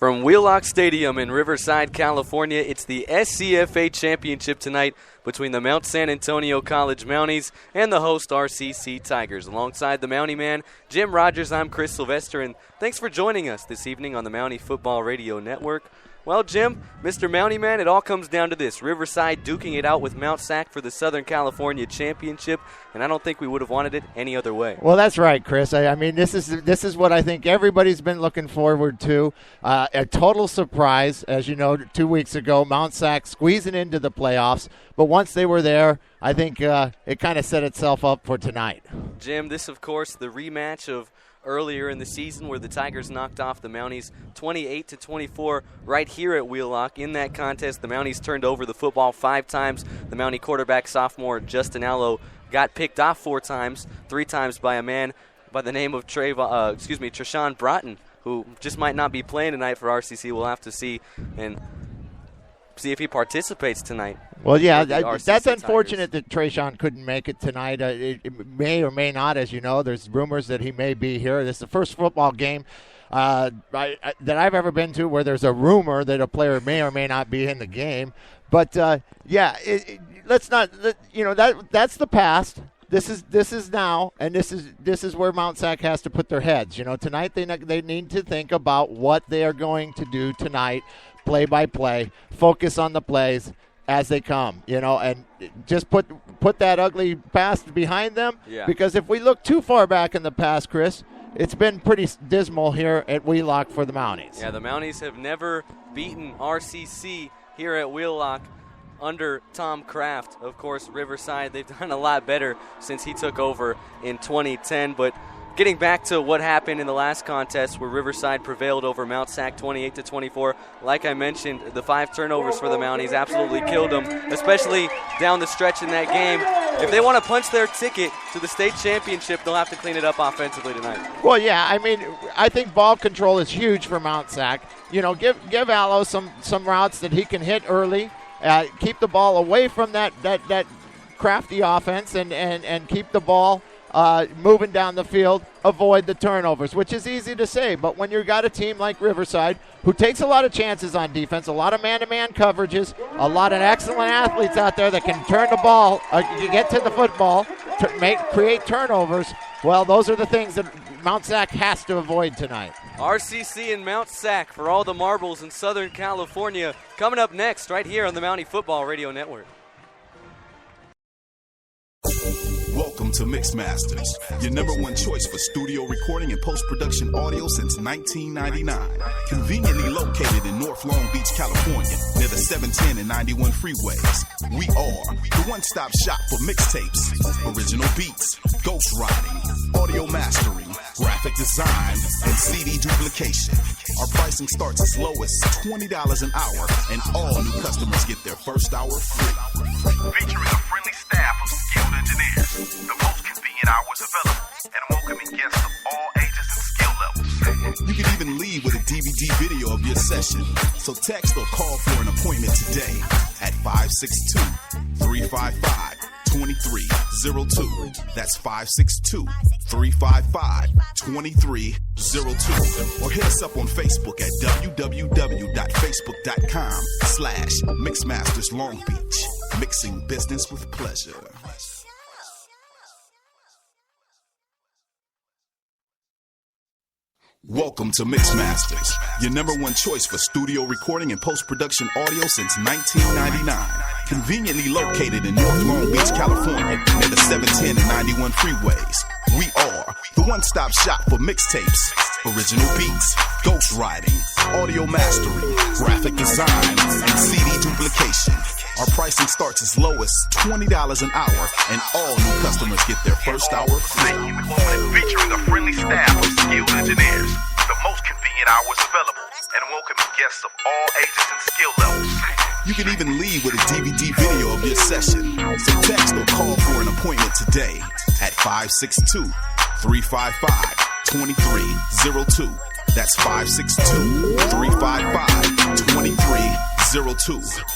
From Wheelock Stadium in Riverside, California, it's the SCFA Championship tonight between the Mount San Antonio College Mounties and the host RCC Tigers. Alongside the Mountie Man, Jim Rogers, I'm Chris Sylvester, and thanks for joining us this evening on the Mountie Football Radio Network. Well, Jim, Mr. Mountie Man, it all comes down to this. Riverside duking it out with Mount Sac for the Southern California Championship, and I don't think we would have wanted it any other way. Well, that's right, Chris. I mean, this is what I think everybody's been looking forward to. A total surprise, as you know, 2 weeks ago, Mount Sac squeezing into the playoffs. But once they were there, I think it kind of set itself up for tonight. Jim, this, of course, the rematch of earlier in the season where the Tigers knocked off the Mounties 28-24 right here at Wheelock. In that contest, the Mounties turned over the football 5 times. The Mountie quarterback sophomore Justin Allo got picked off 4 times, 3 times by a man by the name of Treshawn Broughton, who just might not be playing tonight for RCC. We'll have to see if he participates tonight. Well, yeah, that's unfortunate that Treshawn couldn't make it tonight. It may or may not, as you know. There's rumors that he may be here. This is the first football game that I've ever been to where there's a rumor that a player may or may not be in the game. But, let's not – that's the past. This is now, and this is where Mount Sac has to put their heads. Tonight they need to think about what they are going to do tonight, play by play, focus on the plays as they come, and just put that ugly past behind them. Yeah. Because if we look too far back in the past, Chris, it's been pretty dismal here at Wheelock for the Mounties. Yeah, the Mounties have never beaten RCC here at Wheelock under Tom Kraft. Of course, Riverside, they've done a lot better since he took over in 2010. But getting back to what happened in the last contest where Riverside prevailed over Mount Sac 28-24, like I mentioned, the 5 turnovers for the Mounties absolutely killed them, especially down the stretch in that game. If they want to punch their ticket to the state championship, they'll have to clean it up offensively tonight. Well, yeah, I mean, I think ball control is huge for Mount Sac. Give Allo some routes that he can hit early. Keep the ball away from that crafty offense and keep the ball moving down the field, avoid the turnovers, which is easy to say. But when you've got a team like Riverside who takes a lot of chances on defense, a lot of man-to-man coverages, a lot of excellent athletes out there that can turn the ball, get to the football, create turnovers, well, those are the things that Mount Sac has to avoid tonight. RCC and Mount Sac for all the marbles in Southern California coming up next right here on the Mountie Football Radio Network. Welcome to Mixmasters, your #1 choice for studio recording and post-production audio since 1999. Conveniently located in North Long Beach, California, near the 710 and 91 freeways. We are the one-stop shop for mixtapes, original beats, ghostwriting, audio mastering, graphic design, and CD duplication. Our pricing starts as low as $20 an hour, and all new customers get their first hour free. Featuring a friendly staff of skilled engineers, the most convenient hours available, and welcoming guests of all ages and skill levels. You can even leave with a DVD video of your session. So text or call for an appointment today at 562-355-2302. That's 562-355-2302. Or hit us up on Facebook at www.facebook.com/Mixmasters Long Beach. Mixing business with pleasure. Welcome to Mixmasters, your #1 choice for studio recording and post-production audio since 1999. Conveniently located in North Long Beach, California, near the 710 and 91 freeways. We are the one-stop shop for mixtapes, original beats, ghostwriting, audio mastering, graphic design, and CD duplication. Our pricing starts as low as $20 an hour, and all new customers get their first hour free. Featuring a friendly staff of skilled engineers, the most convenient hours available, and welcoming guests of all ages and skill levels. You can even leave with a DVD video of your session. So text or call for an appointment today at 562-355-2302. That's 562-355-2302.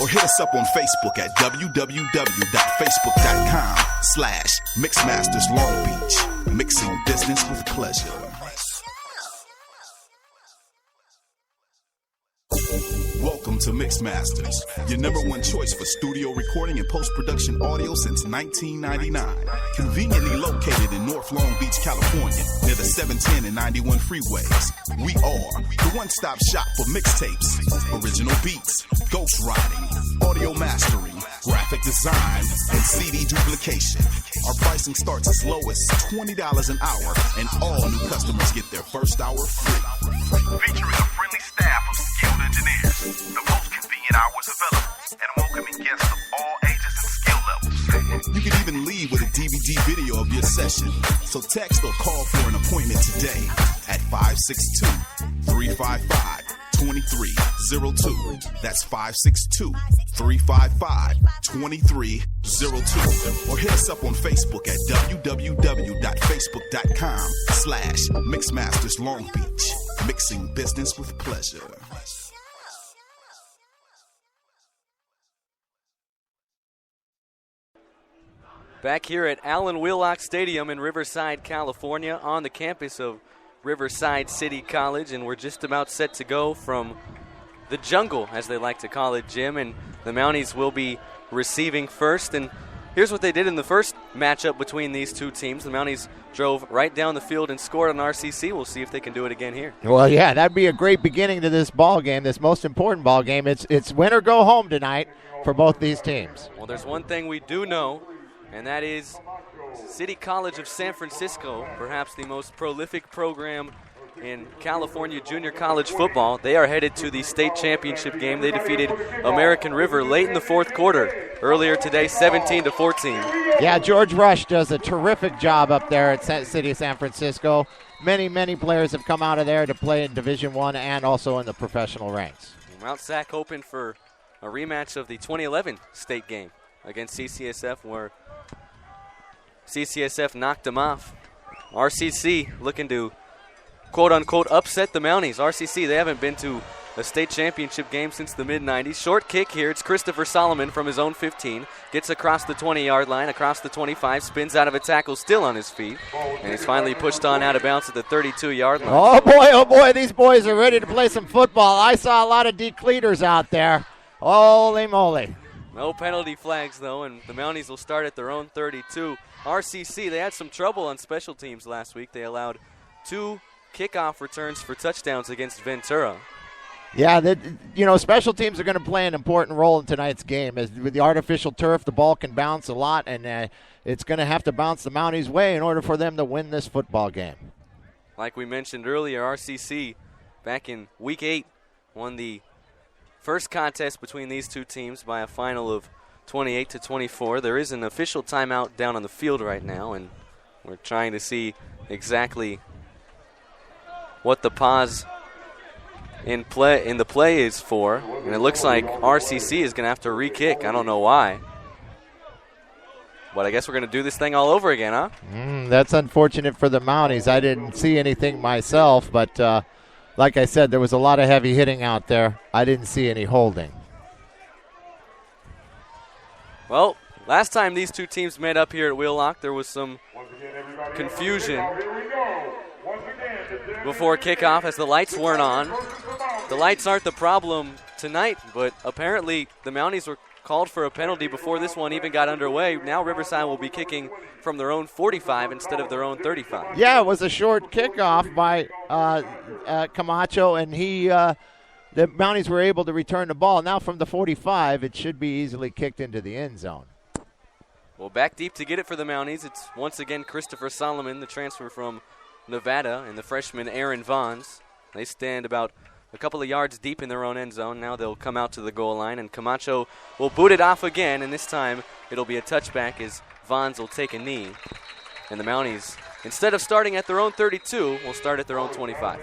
Or hit us up on Facebook at www.facebook.com/Mixmasters Long Beach. Mixing business with pleasure. Welcome to Mix Masters, your number one choice for studio recording and post-production audio since 1999. Conveniently located in North Long Beach, California, near the 710 and 91 freeways. We are the one-stop shop for mixtapes, original beats, ghostwriting, audio mastering, graphic design, and CD duplication. Our pricing starts as low as $20 an hour, and all new customers get their first hour free. Featuring a friendly staff of skilled engineers, the most convenient hours available, and welcoming guests of all ages and skill levels. You can even leave with a DVD video of your session. So text or call for an appointment today at 562-355-2302. That's 562-355-2302. Or hit us up on Facebook at www.facebook.com/Mixmasters Long Beach. Mixing business with pleasure. Back here at Allen Wheelock Stadium in Riverside, California, on the campus of Riverside City College, and we're just about set to go from the jungle, as they like to call it, Jim, and the Mounties will be receiving first. And here's what they did in the first matchup between these two teams. The Mounties drove right down the field and scored on RCC. We'll see if they can do it again here. Well, yeah, that'd be a great beginning to this ball game, this most important ball game. It's win or go home tonight for both these teams. Well, there's one thing we do know, and that is City College of San Francisco, perhaps the most prolific program in California junior college football. They are headed to the state championship game. They defeated American River late in the fourth quarter earlier today, 17-14. Yeah, George Rush does a terrific job up there at City of San Francisco. Many players have come out of there to play in Division I and also in the professional ranks. Mount Sac hoping for a rematch of the 2011 state game against CCSF, where CCSF knocked them off. RCC looking to quote-unquote upset the Mounties. RCC, they haven't been to a state championship game since the mid-90s. Short kick here. It's Christopher Solomon from his own 15. Gets across the 20-yard line, across the 25, spins out of a tackle, still on his feet. And he's finally pushed on out of bounds at the 32-yard line. Oh, boy, these boys are ready to play some football. I saw a lot of decleaters out there. Holy moly. No penalty flags, though, and the Mounties will start at their own 32. RCC, they had some trouble on special teams last week. They allowed 2 kickoff returns for touchdowns against Ventura. Yeah, special teams are going to play an important role in tonight's game. As with the artificial turf, the ball can bounce a lot, and it's going to have to bounce the Mounties' way in order for them to win this football game. Like we mentioned earlier, RCC back in Week 8 won the first contest between these two teams by a final of 28-24. There is an official timeout down on the field right now, and we're trying to see exactly what the pause in the play is for. And it looks like RCC is going to have to re-kick. I don't know why. But I guess we're going to do this thing all over again, huh? That's unfortunate for the Mounties. I didn't see anything myself, but like I said, there was a lot of heavy hitting out there. I didn't see any holding. Well, last time these two teams met up here at Wheelock, there was some confusion before kickoff as the lights weren't on. The lights aren't the problem tonight, but apparently the Mounties were called for a penalty before this one even got underway. Now Riverside will be kicking from their own 45 instead of their own 35. Yeah, it was a short kickoff by Camacho, and the Mounties were able to return the ball. Now from the 45, it should be easily kicked into the end zone. Well, back deep to get it for the Mounties. It's once again Christopher Solomon, the transfer from Nevada, and the freshman Aaron Vons. They stand about a couple of yards deep in their own end zone. Now they'll come out to the goal line, and Camacho will boot it off again, and this time it'll be a touchback as Vons will take a knee. And the Mounties, instead of starting at their own 32, will start at their own 25.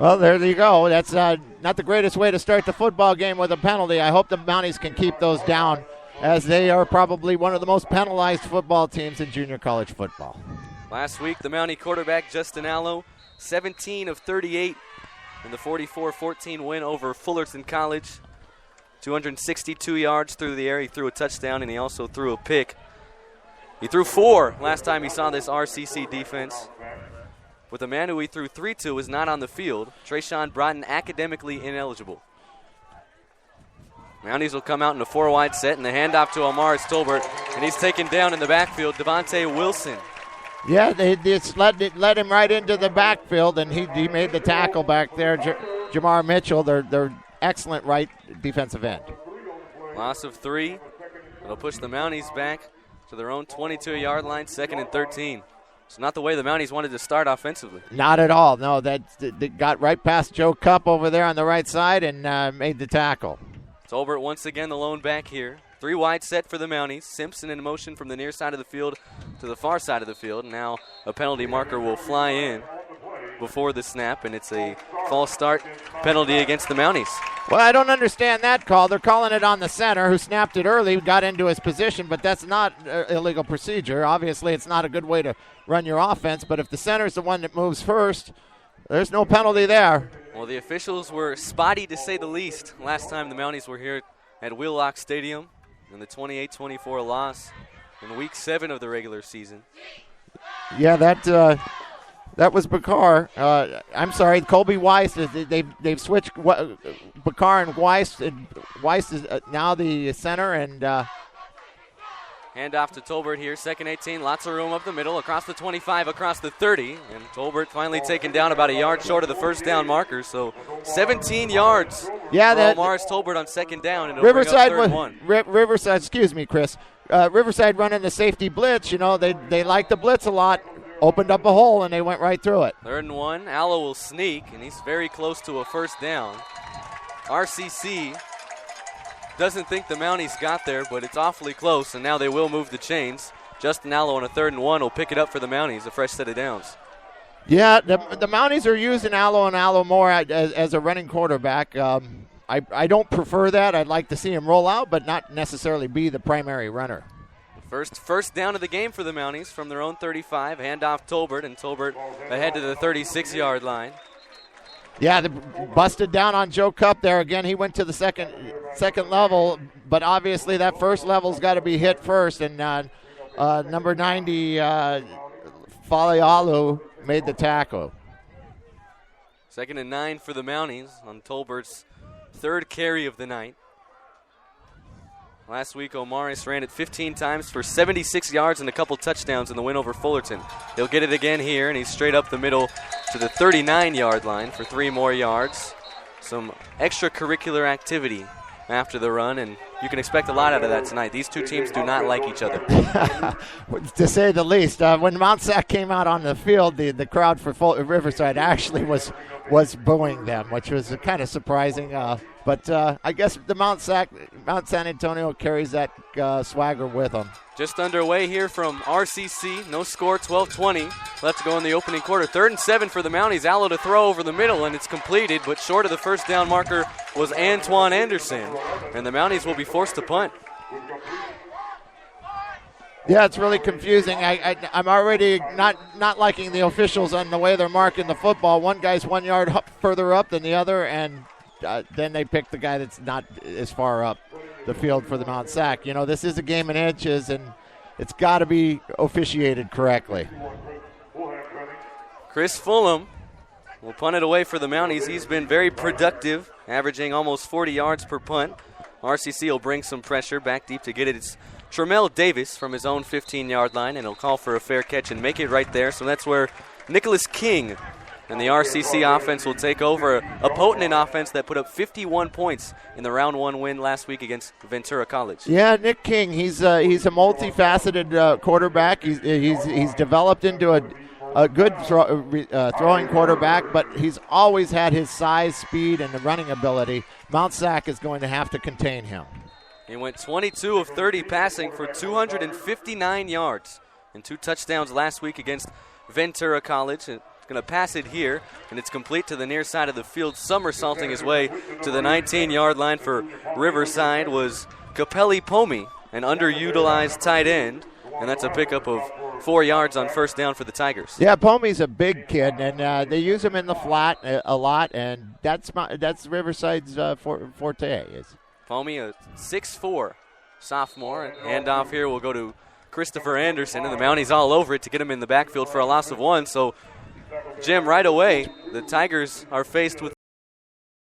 Well, there you go. That's not the greatest way to start the football game with a penalty. I hope the Mounties can keep those down, as they are probably one of the most penalized football teams in junior college football. Last week, the Mountie quarterback, Justin Allo, 17 of 38 in the 44-14 win over Fullerton College. 262 yards through the air. He threw a touchdown, and he also threw a pick. He threw 4 last time he saw this RCC defense. But the man who he threw 3 to is not on the field. Trayshawn Broughton academically ineligible. Mounties will come out in a 4-wide set, and the handoff to Amaris Tolbert, and he's taken down in the backfield, Devontae Wilson. Yeah, they just led him right into the backfield, and he made the tackle back there. Jamar Mitchell, their excellent right defensive end. Loss of 3. It'll push the Mounties back to their own 22-yard line, 2nd and 13. It's not the way the Mounties wanted to start offensively. Not at all. No, they got right past Joe Cupp over there on the right side and made the tackle. Tolbert once again the lone back here. 3-wide set for the Mounties. Simpson in motion from the near side of the field to the far side of the field. Now a penalty marker will fly in before the snap, and it's a false start penalty against the Mounties. Well, I don't understand that call. They're calling it on the center who snapped it early, got into his position, but that's not illegal procedure. Obviously, it's not a good way to run your offense, but if the center's the one that moves first, there's no penalty there. Well, the officials were spotty to say the least last time the Mounties were here at Wheelock Stadium in the 28-24 loss in Week 7 of the regular season. Yeah, that was Bakar. I'm sorry, Colby Weiss. They've switched Bakar and Weiss. And Weiss is now the center. And handoff to Tolbert here. 2nd 18. Lots of room up the middle. Across the 25, across the 30. And Tolbert finally taken down about a yard short of the first down marker. So 17 yards for Amaris Tolbert on 2nd down. And Riverside was 1. Riverside. Excuse me, Chris. Riverside running the safety blitz. You know they like the blitz a lot. Opened up a hole, and they went right through it. 3rd and 1. Allo will sneak, and he's very close to a first down. RCC doesn't think the Mounties got there, but it's awfully close, and now they will move the chains. Justin Allo on a 3rd and 1 will pick it up for the Mounties, a fresh set of downs. Yeah, the Mounties are using Allo and Allo more as a running quarterback. I don't prefer that. I'd like to see him roll out, but not necessarily be the primary runner. First down of the game for the Mounties from their own 35. Handoff Tolbert, and Tolbert ahead to the 36-yard line. Yeah, they busted down on Joe Cupp there. Again, he went to the second level, but obviously that first level's got to be hit first. And number 90, Falialu, made the tackle. 2nd and 9 for the Mounties on Tolbert's 3rd carry of the night. Last week, O'Maris ran it 15 times for 76 yards and a couple touchdowns in the win over Fullerton. He'll get it again here, and he's straight up the middle to the 39-yard line for 3 more yards. Some extracurricular activity after the run, and you can expect a lot out of that tonight. These two teams do not like each other. To say the least. When Mount Sac came out on the field, the crowd for Riverside actually was booing them, which was kind of surprising. But I guess the Mount San Antonio carries that swagger with them. Just underway here from RCC. No score, 12-20. Left to go in the opening quarter. 3rd and 7 for the Mounties. Allo to throw over the middle, and it's completed, but short of the first down marker was Antoine Anderson. And the Mounties will be forced to punt. Yeah, it's really confusing. I'm already not liking the officials on the way they're marking the football. One guy's 1 yard further up than the other, and then they pick the guy that's not as far up the field for the Mount Sac. You know, this is a game in inches, and it's got to be officiated correctly. Chris Fulham will punt it away for the Mounties. He's been very productive, averaging almost 40 yards per punt. RCC will bring some pressure back deep to get it. It's Tremel Davis from his own 15-yard line, and he'll call for a fair catch and make it right there. So that's where Nicholas King and the RCC offense will take over a potent offense that put up 51 points in the round 1 win last week against Ventura College. Yeah, Nick King, he's a multifaceted quarterback. He's developed into a good throwing quarterback, but he's always had his size, speed, and the running ability. Mount Sac is going to have to contain him. He went 22 of 30 passing for 259 yards and 2 touchdowns last week against Ventura College. And going to pass it here, and it's complete to the near side of the field. Somersaulting his way to the 19-yard line for Riverside was Capelli Pomey, an underutilized tight end, and that's a pickup of 4 yards on first down for the Tigers. Yeah, Pomey's a big kid, and they use him in the flat a lot, and that's Riverside's forte. Pomey, a 6'4" sophomore. Handoff here will go to Christopher Anderson, and the Mounties all over it to get him in the backfield for a loss of 1. So, Jim, right away, the Tigers are faced with